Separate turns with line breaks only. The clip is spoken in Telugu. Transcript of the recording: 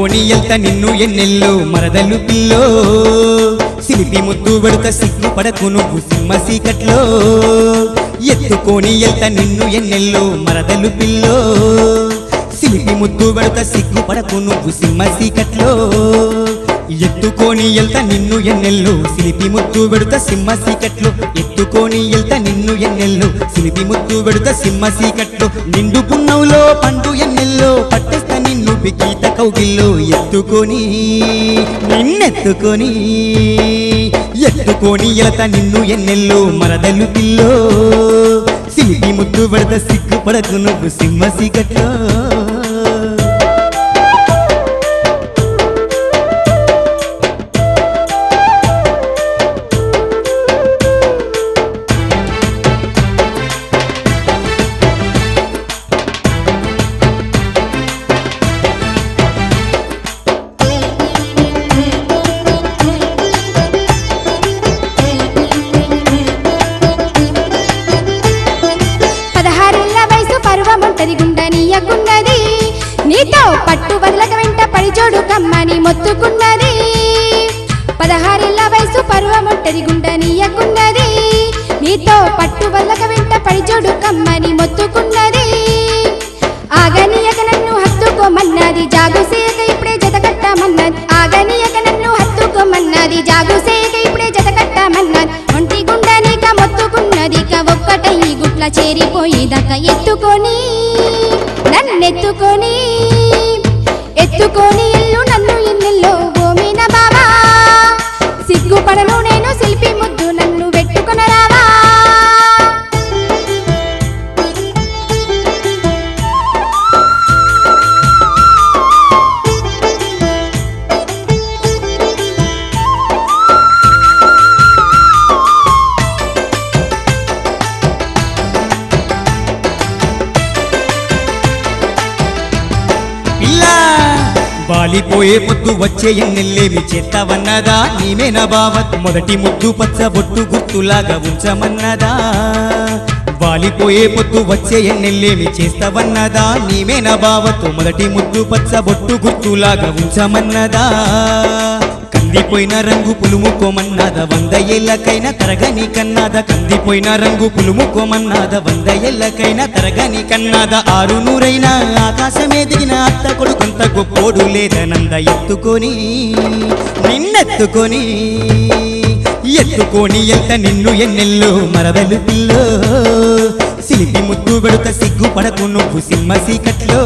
ఎత్తుకొని ఎల్త నిన్ను ఎన్నెల్లో మరదలు పిల్లో సిలిపి ముద్దు పెడత సిగ్గు పడకు నువ్వు సింహ సీకట్లో ఎత్తుకొని ఎల్త నిన్ను ఎన్నెల్లో మరదలు పిల్లో సిలిపి ముద్దు పెడత సిగ్గు పడకు నువ్వు సింహ సీకట్లో ఎత్తుకొని ఎల్త నిన్ను ఎన్నెల్లో సిలిపి ముద్దు పెడత సింహ సీకట్లో ఎత్తుకొని ఎల్త నిన్ను ఎన్నెల్లో సిలిపి ముద్దు పెడత సింహ సీకట్లో నిండు పున్నవులో పండు ఎన్నెల్లో పట్టేస్తా నిన్ను పికీత కౌగిల్లో ఎత్తుకొని నిన్నెత్తుకొని ఎత్తుకొని ఎల్త నిన్ను ఎన్నెల్లో మరదలు పిల్లో సిలిపి ముద్దు పెడత సిగ్గు పడకు నువ్వు సింహ సీకట్లో
నీతో పట్టు వదలక వెంట పడిచోడు కమ్మని మొత్తుకున్నది 16 ఏళ్ల వయసు పర్వముంటది గుండనీయకున్నది నీతో పట్టు వదలక వెంట పడిచోడు కమ్మని మొత్తుకున్నది ఆగనీయక నన్ను హత్తుకోమన్నది జాగుసేక ఇప్పుడే జత కట్టమన్నది ఆగనీయక నన్ను హత్తుకోమన్నది జాగుసేక ఇప్పుడే జత కట్టమన్నది ఒంటి గుండనీక మొత్తుకున్నది ఒక్కటై గుట్ల చేరిపోయేదాకా ఎత్తుకొని నన్నెత్తుకొని ఎత్తుకొని ఇల్లు నన్ను ఇన్నెల్లో ఓమిన బావా సిగ్గుపడను నేను శిల్పి ముద్దు నన్ను పెట్టుకొనరావా
వాలిపోయే ముద్దు వచ్చే ఎన్నెల్లేమి చేస్తావన్నదా నీమేనా బావత్ మొదటి ముద్దు పచ్చ బొట్టు గుర్తులాగా ఉంచమన్నదా వాలిపోయే పొద్దు వచ్చే ఎన్నెల్లేమి చేస్తావన్నదా నీమేనా బావత్ మొదటి ముద్దు పచ్చ బొట్టు గుర్తులాగా ఉంచమన్నదా కందిపోయిన రంగు పులుముకోమన్నాద 100 ఏళ్ళకైనా తరగని కన్నాద కందిపోయిన రంగు పులుముకోమన్నాద 100 ఏళ్ళకైనా తరగని కన్నాద 600 ఆకాశమే దిగిన అత్త కొడుకంత గొప్పోడు లేదనంద ఎత్తుకొని నిన్నెత్తుకొని ఎత్తుకొని ఎల్త నిన్ను ఎన్నెల్లో మరదలు పిల్లో సిలిపి ముద్దు పెడత సిగ్గు పడకు నువ్వు సింహ సీకట్లో